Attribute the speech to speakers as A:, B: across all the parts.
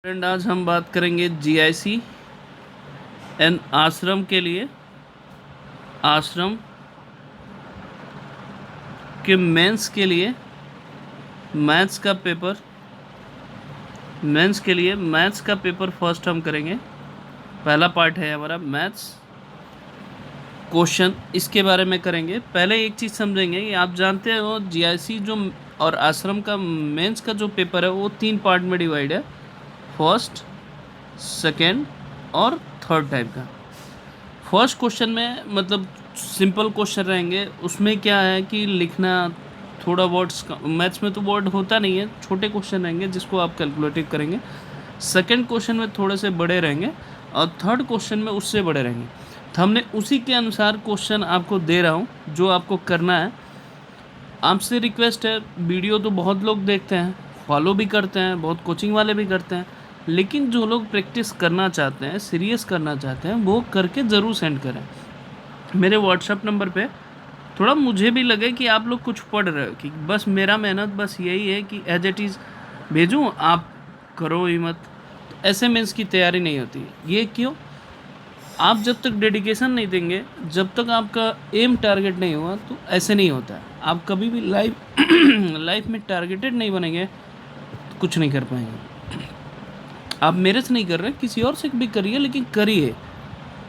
A: Friend, आज हम बात करेंगे जीआईसी एंड आश्रम के लिए। आश्रम के मेंस के लिए मैथ्स का पेपर फर्स्ट हम करेंगे। पहला पार्ट है हमारा मैथ्स क्वेश्चन, इसके बारे में करेंगे। पहले एक चीज़ समझेंगे कि आप जानते हो जीआईसी जो और आश्रम का मेंस का जो पेपर है वो 3 पार्ट में डिवाइड है, फर्स्ट, सेकेंड और थर्ड टाइप का। फर्स्ट क्वेश्चन में मतलब सिंपल क्वेश्चन रहेंगे, उसमें क्या है कि लिखना थोड़ा वर्ड्स का, मैथ्स में तो वर्ड होता नहीं है, छोटे क्वेश्चन रहेंगे जिसको आप कैलकुलेटिव करेंगे। सेकंड क्वेश्चन में थोड़े से बड़े रहेंगे और थर्ड क्वेश्चन में उससे बड़े रहेंगे। तो हमने उसी के अनुसार क्वेश्चन आपको दे रहा हूँ जो आपको करना है। आपसे रिक्वेस्ट है, वीडियो तो बहुत लोग देखते हैं, फॉलो भी करते हैं, बहुत कोचिंग वाले भी करते हैं, लेकिन जो लोग प्रैक्टिस करना चाहते हैं, सीरियस करना चाहते हैं, वो करके ज़रूर सेंड करें मेरे व्हाट्सएप नंबर पे। थोड़ा मुझे भी लगे कि आप लोग कुछ पढ़ रहे हो, कि बस मेरा मेहनत बस यही है कि एज इट इज़ भेजूँ, आप करो ही मत। ऐसे मीन्स की तैयारी नहीं होती। ये क्यों? आप जब तक डेडिकेशन नहीं देंगे, जब तक आपका एम टारगेट नहीं हुआ, तो ऐसे नहीं होता है। आप कभी भी लाइफ में टारगेटेड नहीं बनेंगे तो कुछ नहीं कर पाएंगे। आप मेरे से नहीं कर रहे, किसी और से भी करिए, लेकिन करिए।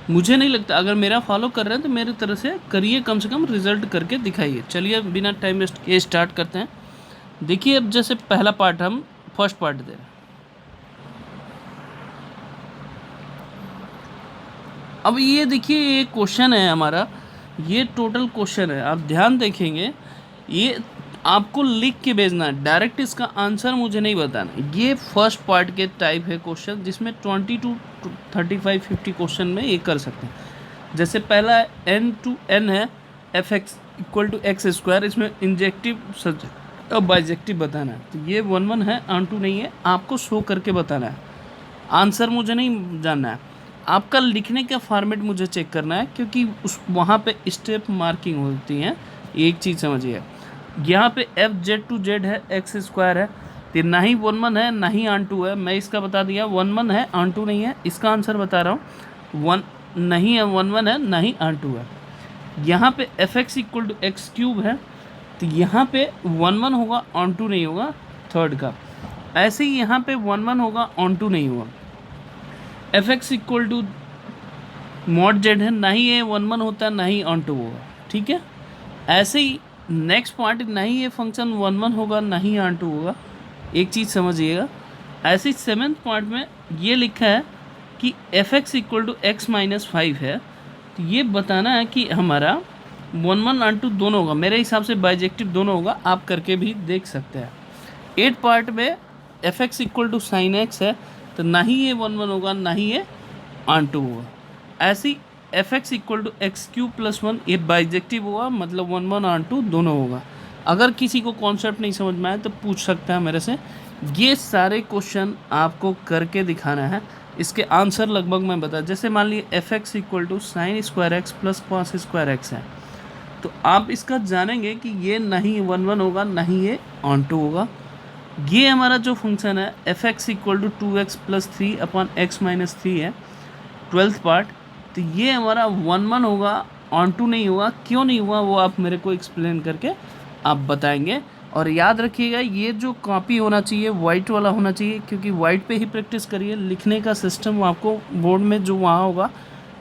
A: मुझे नहीं लगता, अगर मेरा फॉलो कर रहे हैं तो मेरी तरह से करिए, कम से कम रिजल्ट करके दिखाइए। चलिए बिना टाइम वेस्ट किए स्टार्ट करते हैं। देखिए, अब जैसे पहला पार्ट हम फर्स्ट पार्ट दे रहे हैं। अब ये देखिए, ये क्वेश्चन है हमारा, ये टोटल क्वेश्चन है। आप ध्यान देखेंगे, ये आपको लिख के भेजना है, डायरेक्ट इसका आंसर मुझे नहीं बताना। ये फर्स्ट पार्ट के टाइप है क्वेश्चन, जिसमें 20 to 35 50 क्वेश्चन में ये कर सकते हैं। जैसे पहला n to n है, f x equal to x square, इसमें इंजेक्टिव सब्जेक्ट और बाइजेक्टिव बताना है। तो ये 1 है, ऑन टू नहीं है, आपको शो करके बताना है। आंसर मुझे नहीं जानना है, आपका लिखने का फॉर्मेट मुझे चेक करना है, क्योंकि उस वहाँ पे स्टेप मार्किंग होती हैं। एक चीज़ समझिए, यहाँ पे एफ जेड टू जेड है, एक्स स्क्वायर है, तो ना ही 1 है ना ही ऑन टू है। मैं इसका बता दिया, 1 है, ऑन टू नहीं है। इसका आंसर बता रहा हूँ, 1 नहीं है, 1 है ना ही ऑन टू है। यहाँ पे f x equal to x cube है, तो यहाँ पे 1 होगा, ऑन टू नहीं होगा थर्ड का। ऐसे ही यहाँ पे 1 होगा, ऑन टू नहीं होगा। F x equal to mod z है, ना ही ये 1 होता है ना ही ऑन टू होगा, ठीक है। ऐसे ही नेक्स्ट पार्ट, ना ही ये फंक्शन 1 होगा ना ही ऑन टू होगा। एक चीज़ समझिएगा, ऐसे ही 7th पार्ट में ये लिखा है कि f x equal to x minus 5 है, तो ये बताना है कि हमारा 1 ऑन टू दोनों होगा। मेरे हिसाब से बाइजेक्टिव दोनों होगा, आप करके भी देख सकते हैं। 8 पार्ट में f x equal to sine x है, तो ना ही ये 1 होगा ना ही ये ऑन टू होगा। ऐसी f x equal to x cube plus 1, ये बाइजेक्टिव होगा, मतलब 1 ऑन टू दोनों होगा। अगर किसी को कॉन्सेप्ट नहीं समझ में आए तो पूछ सकता है मेरे से। ये सारे क्वेश्चन आपको करके दिखाना है। इसके आंसर लगभग मैं बता, जैसे मान लीजिए f x equal to sine square x plus cos square x है, तो आप इसका जानेंगे कि ये ना ही 1 होगा ना ही ये ऑन टू होगा। ये हमारा जो फंक्शन है f x equal to 2x plus 3 upon x minus 3 है, 12th पार्ट, तो ये हमारा 1 होगा, ऑन टू नहीं होगा। क्यों नहीं हुआ वो आप मेरे को एक्सप्लेन करके आप बताएंगे। और याद रखिएगा, ये जो कॉपी होना चाहिए वाइट वाला होना चाहिए, क्योंकि वाइट पे ही प्रैक्टिस करिए। लिखने का सिस्टम आपको बोर्ड में जो वहाँ होगा,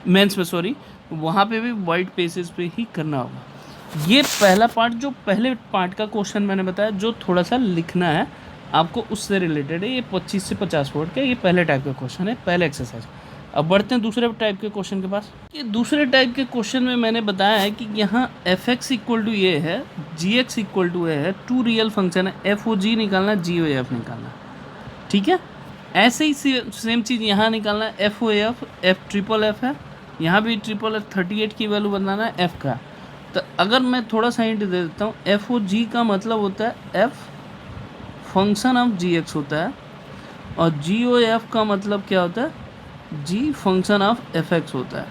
A: मेंस में सॉरी, वहाँ पे भी वाइट पेजेस पे ही करना होगा। ये पहला पार्ट, जो पहले पार्ट का क्वेश्चन मैंने बताया, जो थोड़ा सा लिखना है आपको, उससे रिलेटेड है। ये 25 से 50 वर्ड का ये पहले टाइप का क्वेश्चन है, पहले एक्सरसाइज। अब बढ़ते हैं दूसरे टाइप के क्वेश्चन के पास। ये दूसरे टाइप के क्वेश्चन में मैंने बताया है कि यहाँ एफ एक्स इक्वल टू ये है, जी एक्स इक्वल टू ए है, 2 रियल फंक्शन है, एफ ओ जी निकालना है, जी ओ एफ निकालना है, ठीक है। ऐसे ही सेम चीज़ यहाँ निकालना है, f o f, f triple f है, यहाँ भी ट्रिपल एफ, 38 की वैल्यू बनाना है एफ का। तो अगर मैं थोड़ा सा हिंट दे देता हूँ, एफ ओ जी का मतलब होता है f function of g x होता है, और जी ओ एफ का मतलब क्या होता है, जी फंक्शन ऑफ एफ एक्स होता है।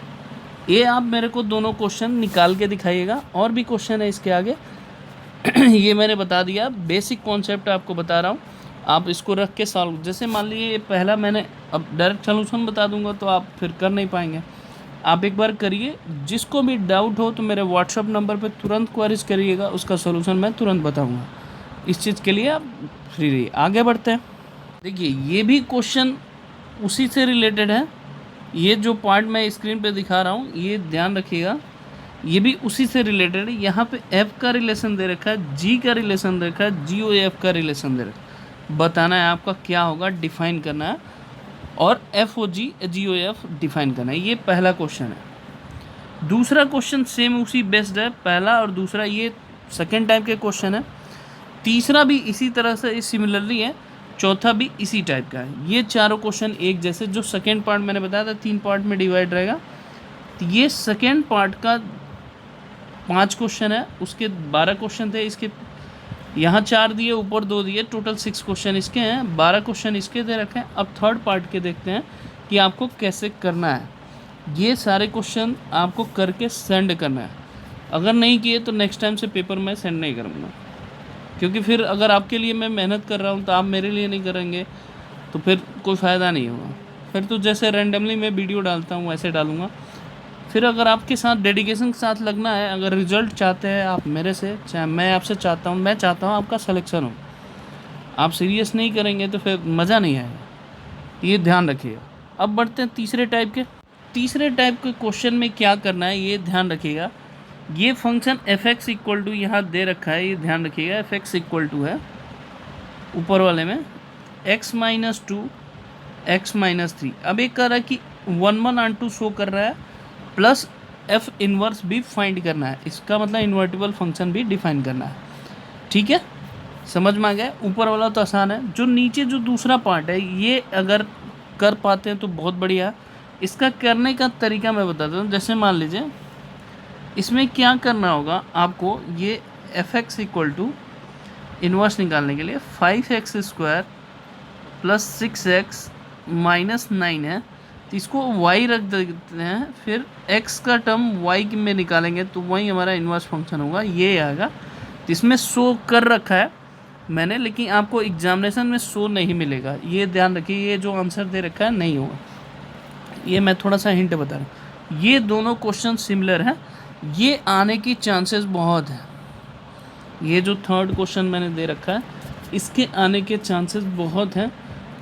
A: ये आप मेरे को दोनों क्वेश्चन निकाल के दिखाइएगा, और भी क्वेश्चन है इसके आगे। ये मैंने बता दिया, बेसिक कॉन्सेप्ट आपको बता रहा हूँ। आप इसको रख के सॉल्व, जैसे मान लीजिए ये पहला मैंने, अब डायरेक्ट सॉल्यूशन बता दूंगा तो आप फिर कर नहीं पाएंगे। आप एक बार करिए, जिसको भी डाउट हो तो मेरे व्हाट्सअप नंबर पे तुरंत क्वेरीज करिएगा, उसका सॉल्यूशन मैं तुरंत बताऊंगा। इस चीज़ के लिए आप फ्री रहिए। आगे बढ़ते हैं। देखिए ये भी क्वेश्चन उसी से रिलेटेड है। ये जो पार्ट मैं स्क्रीन पे दिखा रहा हूँ ये ध्यान रखिएगा, ये भी उसी से रिलेटेड है। यहाँ पे एफ का रिलेशन दे रखा है, जी का रिलेशन दे रखा है, जी ओ एफ का रिलेशन दे रखा है। बताना है आपका क्या होगा, डिफाइन करना है, और एफ ओ जी जी ओ एफ डिफाइन करना है। ये पहला क्वेश्चन है। दूसरा क्वेश्चन सेम उसी बेस्ड है, पहला और दूसरा ये सेकेंड टाइप के क्वेश्चन है। तीसरा भी इसी तरह से सिमिलरली है, चौथा भी इसी टाइप का है। ये चारों क्वेश्चन एक जैसे, जो सेकेंड पार्ट मैंने बताया था 3 पार्ट में डिवाइड रहेगा, तो ये सेकेंड पार्ट का 5 क्वेश्चन है, उसके 12 क्वेश्चन थे। इसके यहाँ 4 दिए, ऊपर 2 दिए, टोटल 6 क्वेश्चन इसके हैं, 12 क्वेश्चन इसके दे रखे हैं। अब थर्ड पार्ट के देखते हैं कि आपको कैसे करना है। ये सारे क्वेश्चन आपको करके सेंड करना है। अगर नहीं किए तो नेक्स्ट टाइम से पेपर मैं सेंड नहीं करूँगा, क्योंकि फिर अगर आपके लिए मैं मेहनत कर रहा हूँ तो आप मेरे लिए नहीं करेंगे तो फिर कोई फ़ायदा नहीं होगा। फिर तो जैसे रैंडमली मैं वीडियो डालता हूँ वैसे डालूँगा। फिर अगर आपके साथ डेडिकेशन के साथ लगना है, अगर रिज़ल्ट चाहते हैं आप मेरे से, चाहे मैं आपसे चाहता हूँ, मैं चाहता हूँ आपका सिलेक्शन हो, आप सीरियस नहीं करेंगे तो फिर मज़ा नहीं आएगा। ये ध्यान रखिएगा। अब बढ़ते हैं तीसरे टाइप के। तीसरे टाइप के क्वेश्चन में क्या करना है ये ध्यान रखिएगा। ये function f x equal to यहाँ दे रखा है, ये ध्यान रखिएगा। एफ एक्स इक्वल टू है ऊपर वाले में x माइनस 2 x माइनस 3। अब एक कह रहा है कि 1/2 शो कर रहा है, प्लस एफ इनवर्स भी फाइंड करना है। इसका मतलब इन्वर्टिबल फंक्शन भी डिफाइन करना है। ठीक है, समझ में आ गया। ऊपर वाला तो आसान है, जो नीचे जो दूसरा पार्ट है ये अगर कर पाते हैं तो बहुत बढ़िया। इसका करने का तरीका मैं बताता हूँ। जैसे मान लीजिए इसमें क्या करना होगा आपको, ये f x equal to inverse निकालने के लिए 5x² प्लस 6x माइनस 9 है, तो इसको y रख देते हैं। फिर x का टर्म y में निकालेंगे तो वही हमारा इन्वर्स फंक्शन होगा, ये आएगा। तो इसमें शो कर रखा है मैंने, लेकिन आपको एग्जामिनेशन में शो नहीं मिलेगा, ये ध्यान रखिए। ये जो आंसर दे रखा है नहीं होगा, ये मैं थोड़ा सा हिंट बता रहा हूँ। ये दोनों क्वेश्चन सिमिलर हैं, ये आने की चांसेस बहुत है। ये जो थर्ड क्वेश्चन मैंने दे रखा है इसके आने के चांसेस बहुत हैं,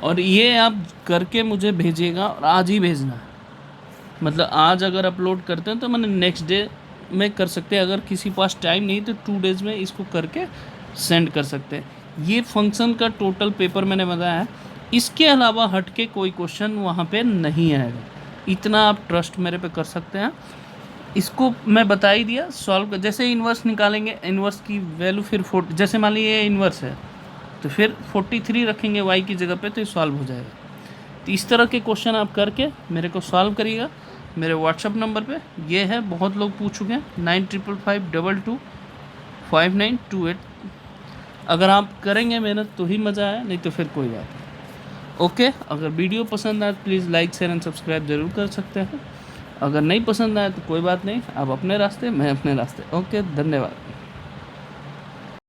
A: और ये आप करके मुझे भेजिएगा, और आज ही भेजना है। मतलब आज अगर अपलोड करते हैं तो मैंने नेक्स्ट डे में कर सकते हैं, अगर किसी पास टाइम नहीं तो 2 डेज़ में इसको करके सेंड कर सकते हैं। ये फंक्शन का टोटल पेपर मैंने बताया है, इसके अलावा हट के कोई क्वेश्चन वहाँ पे नहीं आएगा। इतना आप ट्रस्ट मेरे पे कर सकते हैं। इसको मैं बता ही दिया सॉल्व। जैसे इन्वर्स निकालेंगे, इन्वर्स की वैल्यू फिर 40, जैसे मान लीजिए इन्वर्स है तो फिर 43 रखेंगे y की जगह पे, तो ये सॉल्व हो जाएगा। तो इस तरह के क्वेश्चन आप करके मेरे को सॉल्व करिएगा मेरे व्हाट्सअप नंबर पे। ये है, बहुत लोग पूछ चुके हैं, 9555225928। अगर आप करेंगे मेहनत तो ही मज़ा आया, नहीं तो फिर कोई बात नहीं। ओके, अगर वीडियो पसंद आए please like share and subscribe ज़रूर कर सकते हैं। अगर नहीं पसंद आए तो कोई बात नहीं, आप अपने रास्ते, मैं अपने रास्ते। ओके, धन्यवाद।